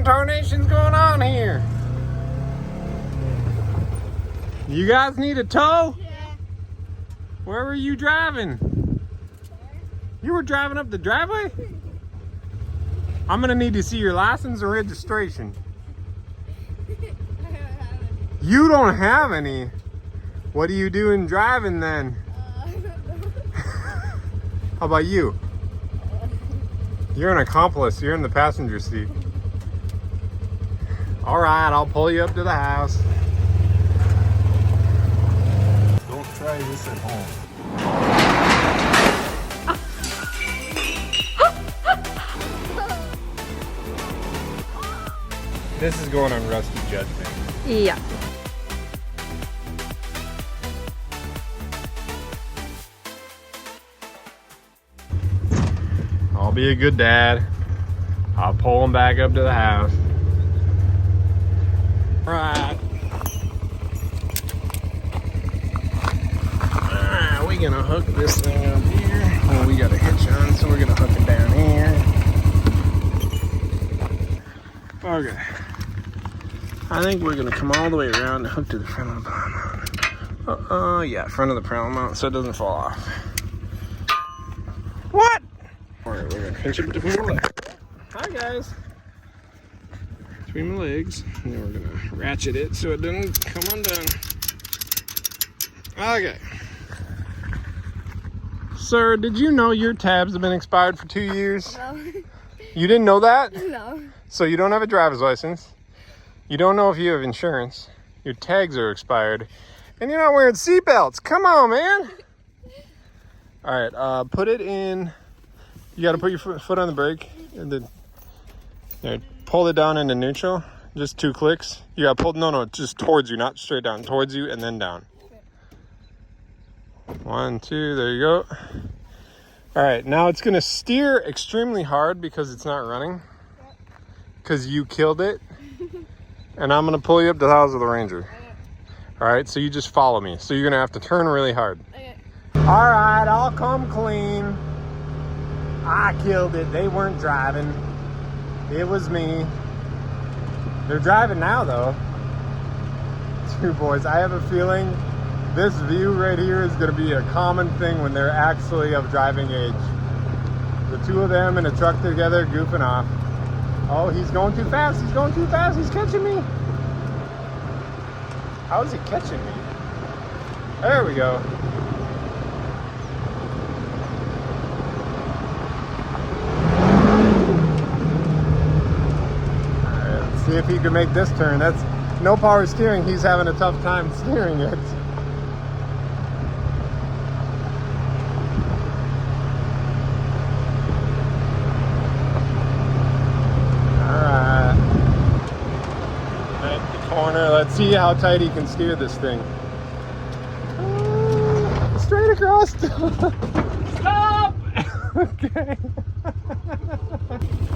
tarnation's going on here? You guys need a tow? Yeah. Where were you driving? You were driving up the driveway? I'm gonna need to see your license and registration. You don't have any? What are you doing driving then? I don't know. How about you? You're an accomplice. You're in the passenger seat. All right, I'll pull you up to the house. Don't try this at home. This is going on Rusty Judgment. Yeah. I'll be a good dad. I'll pull him back up to the house. Right. Alright, we're gonna hook this thing up here. Oh, we got a hitch on, so we're gonna hook it down here. Okay. I think we're gonna come all the way around and hook to the front of the plow mount. Yeah, front of the plow mount so it doesn't fall off. What? Alright, we're gonna pinch it between the legs. Hi guys. Between my legs. And then we're gonna ratchet it so it doesn't come undone. Okay. Sir, did you know your tabs have been expired for 2 years? No. You didn't know that? No. So you don't have a driver's license. You don't know if you have insurance. Your tags are expired. And you're not wearing seatbelts. Come on, man. All right, put it in. You got to put your foot on the brake. And then there, pull it down into neutral. Just 2 clicks. You got to pull, no, just towards you, not straight down. Towards you and then down. 1, 2, there you go. All right, now it's going to steer extremely hard because it's not running. Because you killed it. And I'm going to pull you up to the house of the Ranger. Okay. All right, so you just follow me. So you're going to have to turn really hard. Okay. All right, I'll come clean. I killed it. They weren't driving. It was me. They're driving now, though. 2 boys. I have a feeling this view right here is going to be a common thing when they're actually of driving age. The 2 of them in a truck together goofing off. Oh, he's going too fast. He's going too fast. He's catching me. How is he catching me? There we go. All right, let's see if he can make this turn. That's no power steering. He's having a tough time steering it. Let's see how tight he can steer this thing. Straight across. Stop! Okay.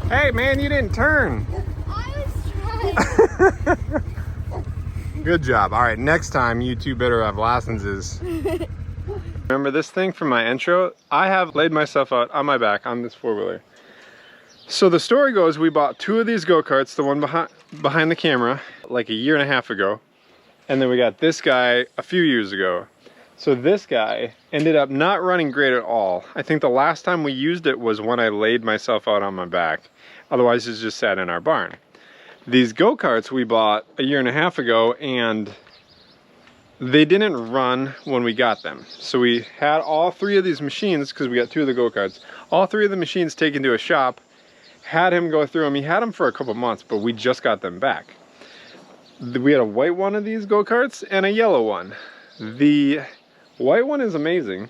Hey man, you didn't turn. I was trying. Good job. All right, next time you 2 better have licenses. Remember this thing from my intro? I have laid myself out on my back on this 4-wheeler. So the story goes, we bought 2 of these go-karts, the one behind the camera, like 1.5 years ago. And then we got this guy a few years ago. So this guy ended up not running great at all. I think the last time we used it was when I laid myself out on my back. Otherwise, it's just sat in our barn. These go-karts we bought 1.5 years ago, and they didn't run when we got them. So we had all 3 of these machines, because we got 2 of the go-karts, all 3 of the machines taken to a shop, had him go through them. He had them for a couple months, but we just got them back. We had a white one of these go-karts and a yellow one. The white one is amazing.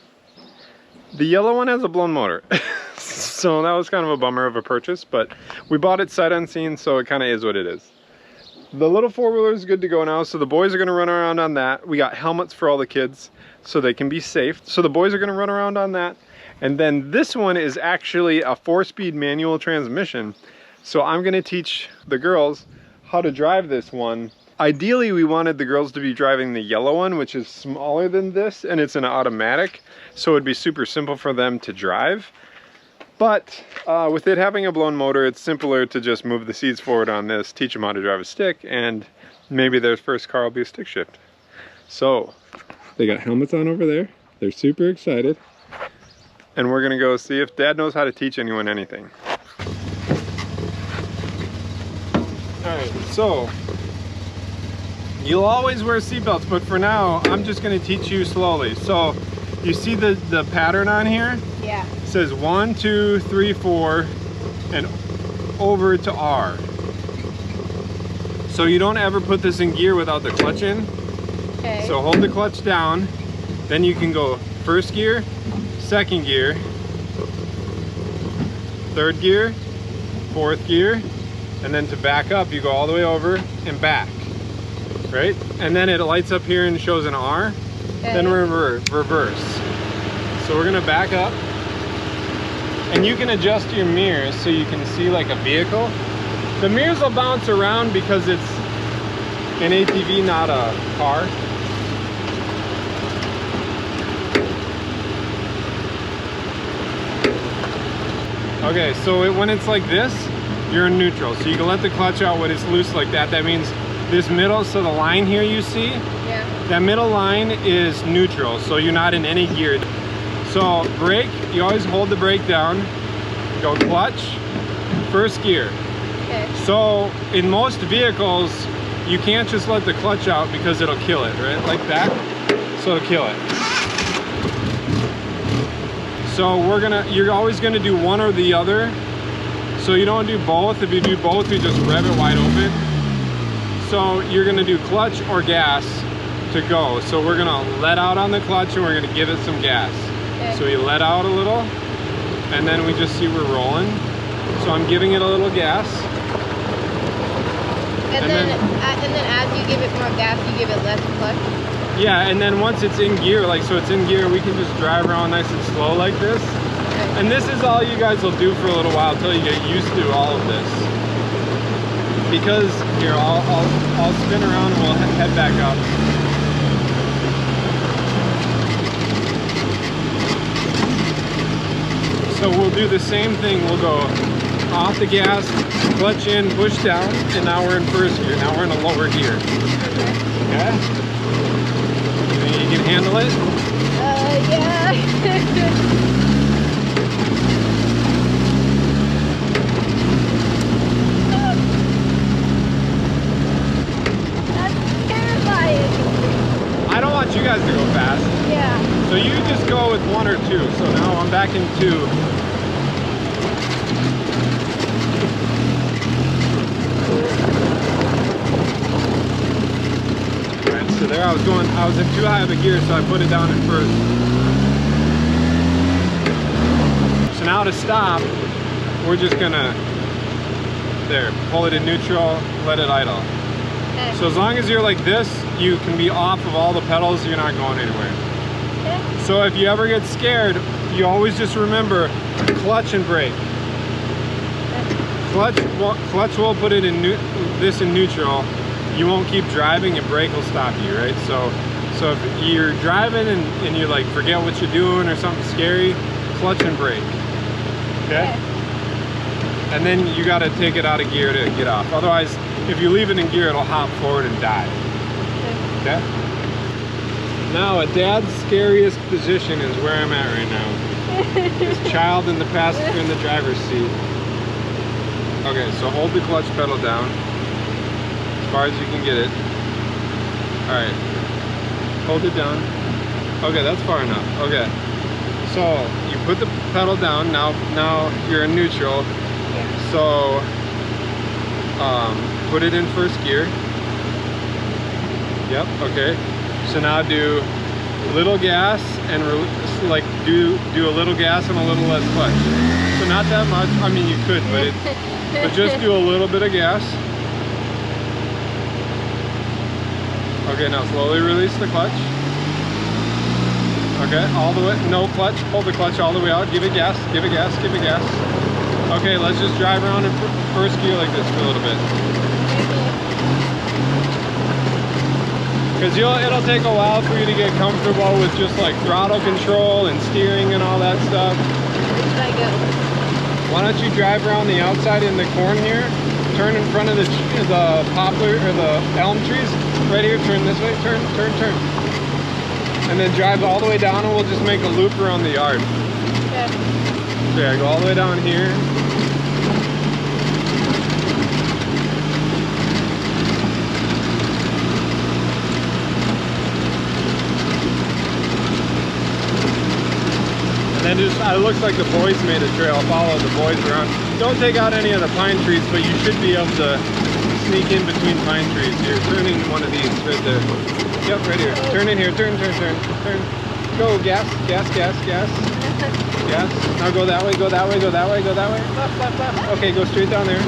The yellow one has a blown motor. So that was kind of a bummer of a purchase, but we bought it sight unseen, so it kind of is what it is. The little 4-wheeler is good to go now, so the boys are going to run around on that. We got helmets for all the kids so they can be safe. So the boys are going to run around on that. And then this one is actually a 4-speed manual transmission. So I'm going to teach the girls how to drive this one. Ideally, we wanted the girls to be driving the yellow one, which is smaller than this, and it's an automatic, so it'd be super simple for them to drive. But with it having a blown motor, it's simpler to just move the seats forward on this, teach them how to drive a stick, and maybe their first car will be a stick shift. So they got helmets on over there. They're super excited. And we're gonna go see if Dad knows how to teach anyone anything. All right, so you'll always wear seatbelts, but for now, I'm just gonna teach you slowly. So you see the pattern on here? Yeah. It says 1, 2, 3, 4, and over to R. So you don't ever put this in gear without the clutch in. Okay. So hold the clutch down, then you can go first gear, second gear, third gear, fourth gear, and then to back up, you go all the way over and back, right? And then it lights up here and shows an R, then reverse. So we're gonna back up, and you can adjust your mirrors so you can see like a vehicle. The mirrors will bounce around because it's an ATV, not a car. Okay, so when it's like this, you're in neutral. So you can let the clutch out when it's loose like that. That means this middle, so the line here you see, Yeah. that middle line is neutral, so you're not in any gear. So brake, you always hold the brake down, go clutch, first gear. Okay. So in most vehicles, you can't just let the clutch out because it'll kill it, right? Like that, so it'll kill it. So you're always gonna do one or the other. So you don't do both. If you do both, you just rev it wide open. So you're gonna do clutch or gas to go. So we're gonna let out on the clutch and we're gonna give it some gas. Okay. So we let out a little, and then we just see we're rolling. So I'm giving it a little gas. And then as you give it more gas, you give it less clutch. Yeah, and then once it's in gear, like so it's in gear, we can just drive around nice and slow like this. Okay. And this is all you guys will do for a little while until you get used to all of this. Because here, I'll spin around and we'll head back up. So we'll do the same thing. We'll go off the gas, clutch in, push down, and now we're in first gear. Now we're in a lower gear. Okay? You can handle it? Yeah. That's terrifying. I don't want you guys to go fast. Yeah. So you just go with 1 or 2. So now I'm back in 2. Alright, so there I was in too high of a gear, so I put it down in first. So now to stop, we're just gonna, pull it in neutral, let it idle. Okay. So as long as you're like this, you can be off of all the pedals, you're not going anywhere. Okay. So if you ever get scared, you always just remember clutch and brake. Clutch will put it in this in neutral. You won't keep driving and brake will stop you, right? So if you're driving and you like forget what you're doing or something scary, clutch and brake. Okay? And then you got to take it out of gear to get off. Otherwise, if you leave it in gear, it'll hop forward and die. Okay? Now, a dad's scariest position is where I'm at right now. This child in the passenger in the driver's seat. Okay, so hold the clutch pedal down as far as you can get it. All right, hold it down. Okay, that's far enough. Okay, so you put the pedal down. Now you're in neutral. Yeah. So put it in first gear. Yep. Okay. So now do little gas and like do a little gas and a little less clutch. So not that much. I mean, you could, but just do a little bit of gas. Okay, now slowly release the clutch. Okay, all the way, no clutch, hold the clutch all the way out, give it gas, give it gas, give it gas. Okay, let's just drive around in first gear like this for a little bit. Because it'll take a while for you to get comfortable with just like throttle control and steering and all that stuff. Where should I go? Why don't you drive around the outside in the corn here, turn in front of the poplar or the elm trees, right here, turn this way, turn. And then drive all the way down and we'll just make a loop around the yard. Okay. So yeah, go all the way down here. And then just, it looks like the boys made a trail. Follow the boys around. Don't take out any of the pine trees, but you should be able to sneak in between pine trees here. Turn in one of these right there. Yep, right here. Turn in here. Turn. Go, gas. Gas. Now go that way. Left. Okay, go straight down there.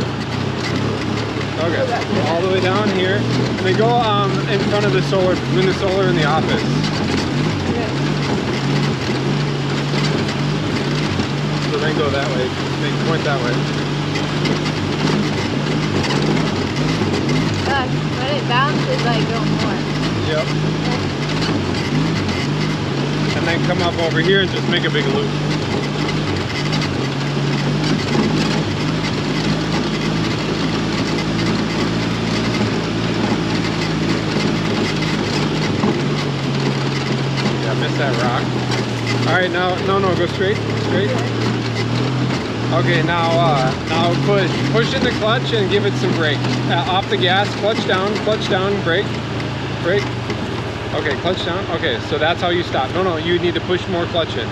Okay, all the way down here. And then go in front of the solar, between the solar and the office. So then go that way. Point that way. When it bounces, I go more. Yep. And then come up over here and just make a big loop. Yeah, missed that rock. All right, now, no, go straight. Okay, now push in the clutch and give it some brake. Off the gas, clutch down, brake. Okay, clutch down. Okay, so that's how you stop. No, you need to push more clutch in.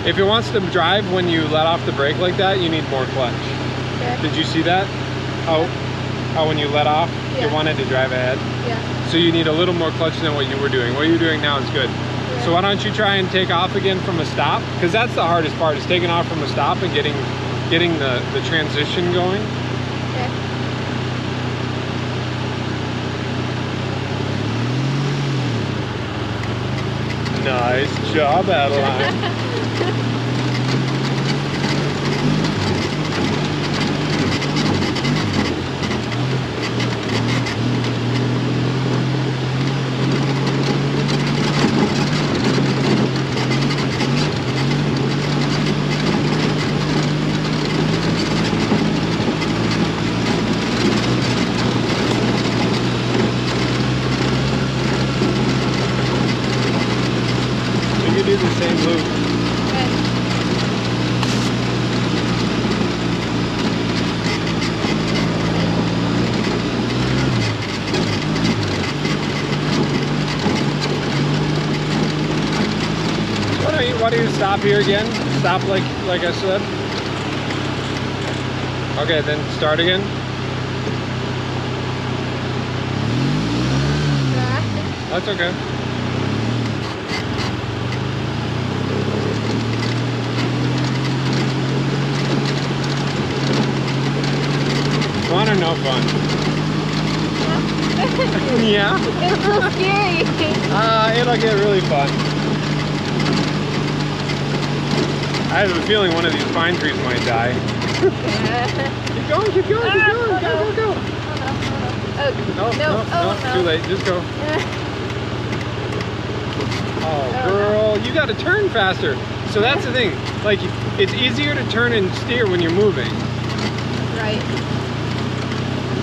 If it wants to drive when you let off the brake like that, you need more clutch. Okay. Did you see that? How when you let off, it wanted to drive ahead? Yeah. So you need a little more clutch than what you were doing. What you're doing now is good. Yeah. So why don't you try and take off again from a stop? Because that's the hardest part, is taking off from a stop and getting the transition going. Okay. Nice job, Adeline. Do the same loop. Okay. Why don't you stop here again? Stop like I said. Okay, then start again. That's okay. Fun or no fun? Yeah? It's so scary. It'll get really fun. I have a feeling one of these pine trees might die. Keep going. Go. No, too late. Just go. Oh, girl, you got to turn faster. So that's the thing. Like, it's easier to turn and steer when you're moving. Right.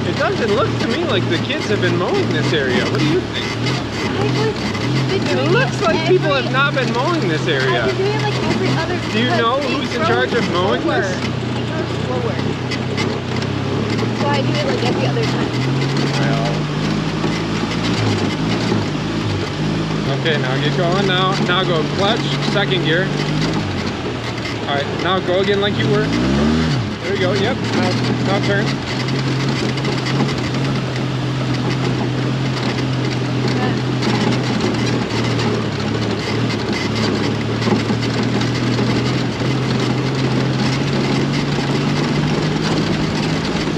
It looks to me like the kids have been mowing this area. What do you think? It looks like people have not been mowing this area. I've been doing it like every other. Do you know who's in charge of mowing this? It goes slower. So I do it like every other time. Well. Okay, now get going. Now go clutch, second gear. All right, now go again like you were. There you go. Yep. Now turn.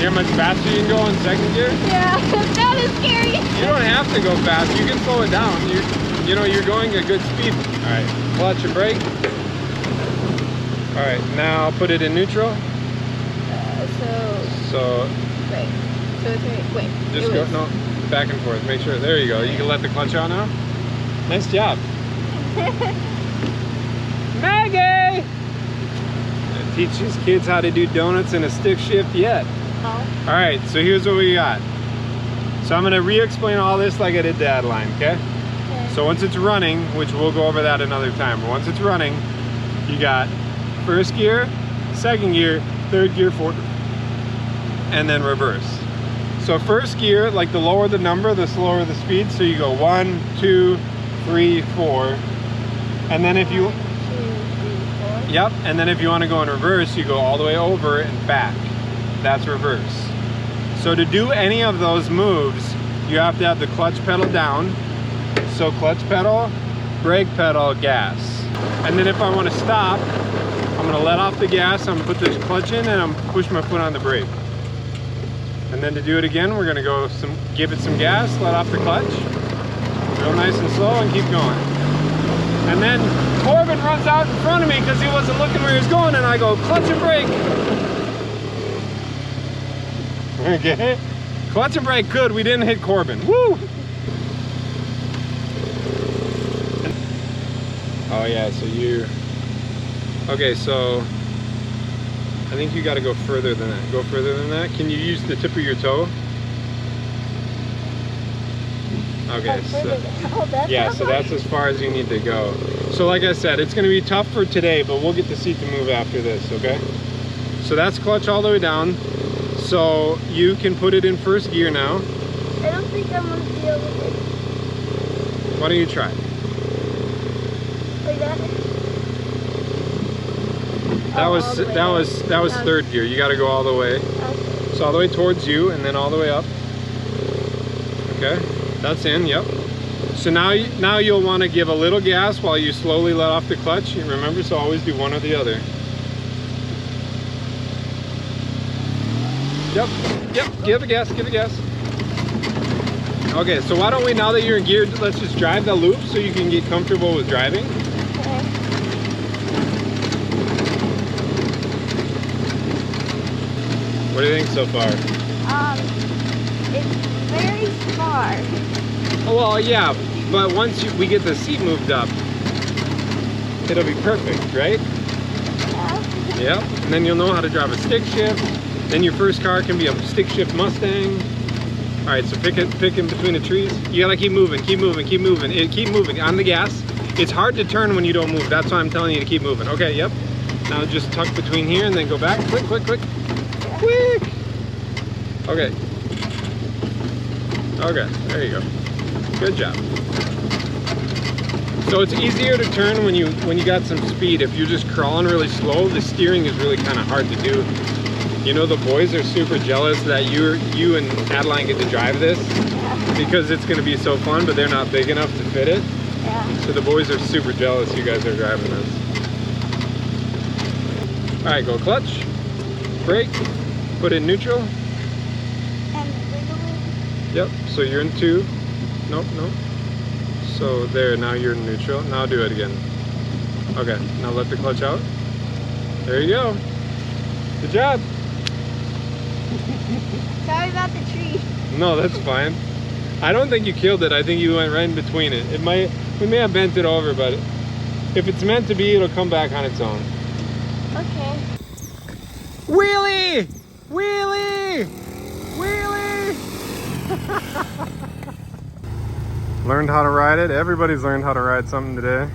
See how much faster you can go in second gear? Yeah, that is scary. You don't have to go fast. You can slow it down. You're going at good speed. All right, clutch and brake. All right, now put it in neutral. Right. So it's right. Wait. Just go. No, back and forth. Make sure. There you go. You can let the clutch out now. Nice job. Maggie! teach his kids how to do donuts in a stick shift yet. Oh. All right, so here's what we got. So I'm gonna re-explain all this like I did the Adeline, okay? So once it's running, which we'll go over that another time, but once it's running, you got first gear, second gear, third gear, fourth, and then reverse. So first gear, like the lower the number, the slower the speed. So you go 1, 2, 3, 4. And then if you, 1, 2, 3, 4. Yep, and then if you want to go in reverse, you go all the way over and back. That's reverse. So to do any of those moves, you have to have the clutch pedal down. So clutch pedal, brake pedal, gas. And then if I want to stop, I'm going to let off the gas, I'm going to put this clutch in, and I'm push my foot on the brake. And then to do it again, we're going to go give it some gas, let off the clutch, real nice and slow, and keep going. And then Corbin runs out in front of me because he wasn't looking where he was going, and I go clutch and brake. Okay, clutch and brake, good. We didn't hit Corbin. Woo! Oh yeah, so you. Okay, so I think you got to go further than that. Go further than that. Can you use the tip of your toe? Okay, so yeah, so that's as far as you need to go. So like I said, it's going to be tough for today, but we'll get the seat to move after this, okay? So that's clutch all the way down. So you can put it in first gear now. I don't think I'm going to be able to. Why don't you try? Like that? That was third gear. You got to go all the way. Okay. So all the way towards you, and then all the way up. Okay, that's in. Yep. So now you'll want to give a little gas while you slowly let off the clutch. You remember, so always do one or the other. Yep. Give it gas. Give it gas. Okay, so why don't we, now that you're in gear, let's just drive the loop so you can get comfortable with driving. Okay. What do you think so far? It's very far. Oh, well, yeah, but once we get the seat moved up, it'll be perfect, right? Yeah. Yep, and then you'll know how to drive a stick shift. Then your first car can be a stick shift Mustang. All right, so pick in between the trees. You gotta keep moving, keep moving, keep moving. Keep moving on the gas. It's hard to turn when you don't move. That's why I'm telling you to keep moving. Okay, yep. Now just tuck between here and then go back. Quick, quick, quick. Quick. Okay. Okay, there you go. Good job. So it's easier to turn when you got some speed. If you're just crawling really slow, the steering is really kind of hard to do. You know, the boys are super jealous that you and Adeline get to drive this because it's going to be so fun, but they're not big enough to fit it. Yeah. So the boys are super jealous you guys are driving this. All right, go clutch, brake, put in neutral. And wiggle it. Yep, so you're in 2. Nope. So there, now you're in neutral. Now do it again. Okay, now let the clutch out. There you go. Good job. Sorry about the tree. No, that's fine. I don't think you killed it. I think you went right in between it. We may have bent it over, but if it's meant to be, it'll come back on its own. Okay. Wheelie! Wheelie! Wheelie! Learned how to ride it. Everybody's learned how to ride something today.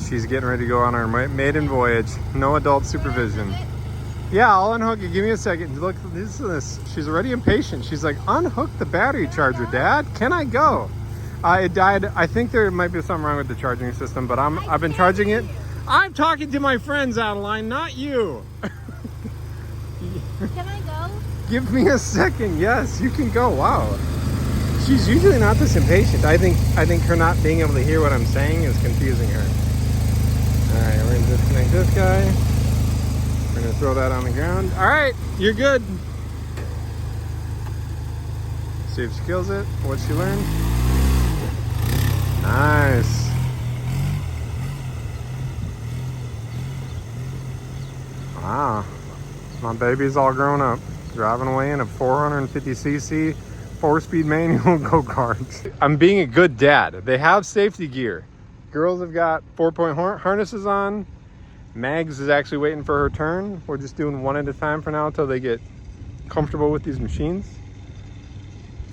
She's getting ready to go on our maiden voyage. No adult supervision. Yeah, I'll unhook it. Give me a second. Look, this. She's already impatient. She's like, unhook the battery charger, Dad. Can I go? It died. I think there might be something wrong with the charging system, but I've been charging it. I'm talking to my friends, Adeline, not you. Can I go? Give me a second. Yes, you can go. Wow. She's usually not this impatient. I think her not being able to hear what I'm saying is confusing her. All right, we're gonna disconnect this guy. We're gonna throw that on the ground. All right, you're good. See if she kills it. What she learned? Nice. Wow, my baby's all grown up, driving away in a 450cc 4-speed manual go-kart. I'm being a good dad. They have safety gear. Girls have got 4-point harnesses on. Mags is actually waiting for her turn. We're just doing one at a time for now until they get comfortable with these machines.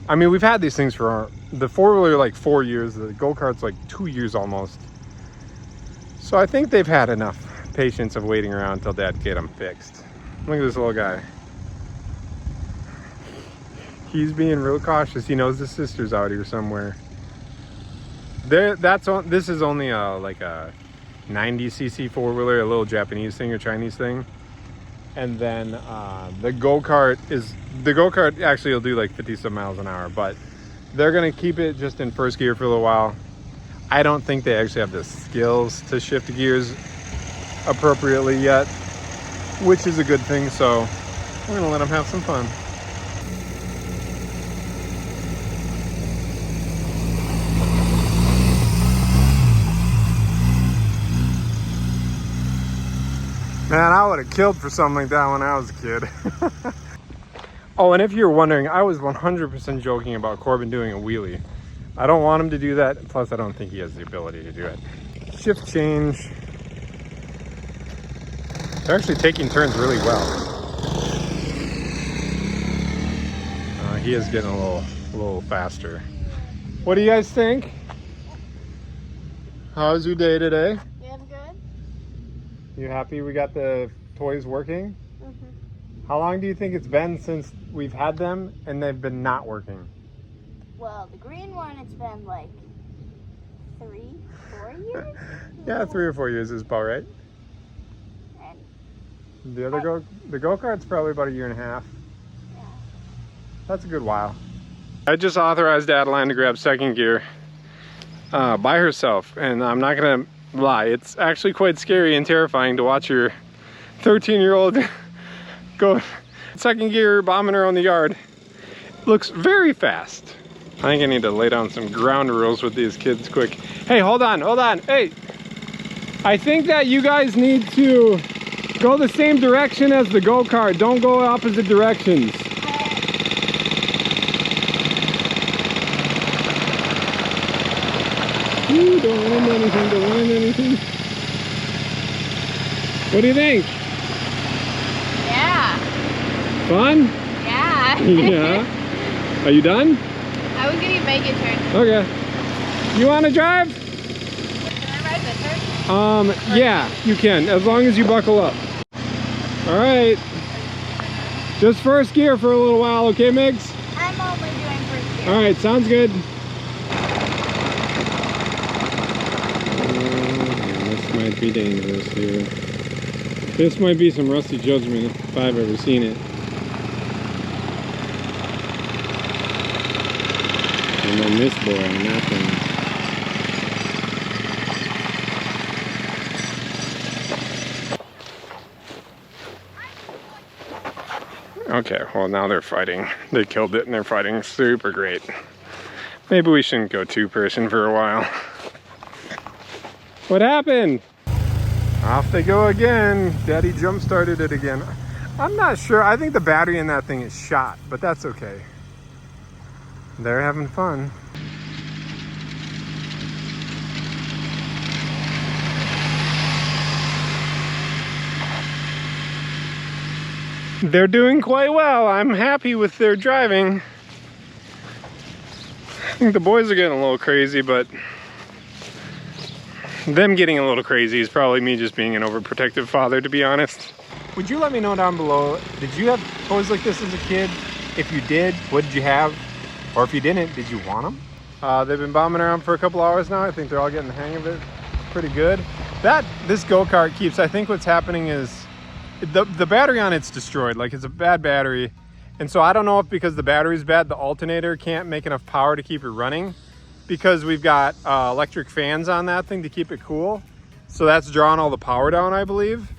I mean, we've had these things for the four-wheeler like 4 years, the go-kart's like 2 years almost. So I think they've had enough patience of waiting around until Dad get them fixed. Look at this little guy. He's being real cautious. He knows his sister's out here somewhere. This is only like a 90cc four-wheeler, a little Japanese thing or Chinese thing. And then the go-kart actually will do like 50 some miles an hour, but they're gonna keep it just in first gear for a little while. I don't think they actually have the skills to shift gears appropriately yet, which is a good thing, so we're gonna let them have some fun. Man, I would have killed for something like that when I was a kid. Oh, and if you're wondering, I was 100% joking about Corbin doing a wheelie. I don't want him to do that, plus I don't think he has the ability to do it. Shift change. They're actually taking turns really well. He is getting a little faster. What do you guys think? How's your day today? Yeah, I'm good. You happy we got the toys working? Mm-hmm. How long do you think it's been since we've had them and they've been not working? Well, the green one, it's been like 3, 4 years? Yeah, 3 or 4 years is about right. And The other go-kart's probably about 1.5 years. yeah. That's a good while. I just authorized Adeline to grab second gear by herself, and I'm not gonna lie, it's actually quite scary and terrifying to watch your 13-year-old go second gear bombing around the yard. Looks very fast. I think I need to lay down some ground rules with these kids quick. Hey, hold on, hey. I think that you guys need to go the same direction as the go-kart. Don't go opposite directions. Ooh, don't land anything. What do you think? Yeah. Fun? Yeah. Yeah. Are you done? I was gonna make it turn. Okay. You want to drive? Can I ride with her? Yeah, you can, as long as you buckle up. All right. Just first gear for a little while, okay, Migs? I'm only doing first gear. All right, sounds good. This might be dangerous here. This might be some rusty judgment if I've ever seen it. And on this boy on that thing. Okay, well now they're fighting. They killed it and they're fighting super great. Maybe we shouldn't go two-person for a while. What happened? Off they go again. Daddy jump-started it again. I'm not sure. I think the battery in that thing is shot, but that's okay. They're having fun. They're doing quite well. I'm happy with their driving. I think the boys are getting a little crazy, but them getting a little crazy is probably me just being an overprotective father, to be honest. Would you let me know down below, did you have toys like this as a kid? If you did, what did you have? Or if you didn't, did you want them? They've been bombing around for a couple hours now. I think they're all getting the hang of it pretty good. This go-kart keeps, I think what's happening is the battery on it's destroyed. Like, it's a bad battery. And so I don't know if because the battery's bad, the alternator can't make enough power to keep it running, because we've got electric fans on that thing to keep it cool. So that's drawing all the power down, I believe.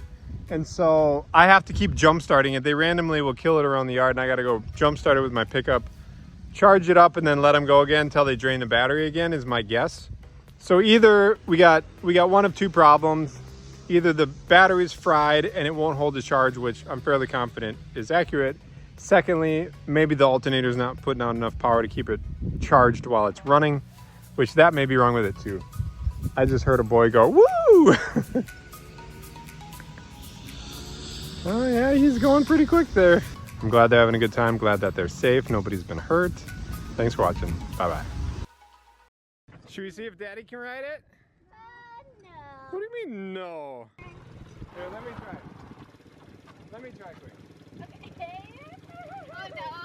And so I have to keep jump starting it. They randomly will kill it around the yard, and I got to go jump start it with my pickup, charge it up, and then let them go again until they drain the battery again, is my guess. So either we got one of two problems. Either the battery's fried and it won't hold the charge, which I'm fairly confident is accurate. Secondly, maybe the alternator's not putting out enough power to keep it charged while it's running, which that may be wrong with it too. I just heard a boy go, woo! Oh yeah, he's going pretty quick there. I'm glad they're having a good time. Glad that they're safe. Nobody's been hurt. Thanks for watching. Bye-bye. Should we see if Daddy can ride it? No. What do you mean, no? Here, let me try. Let me try quick. Okay. Oh no.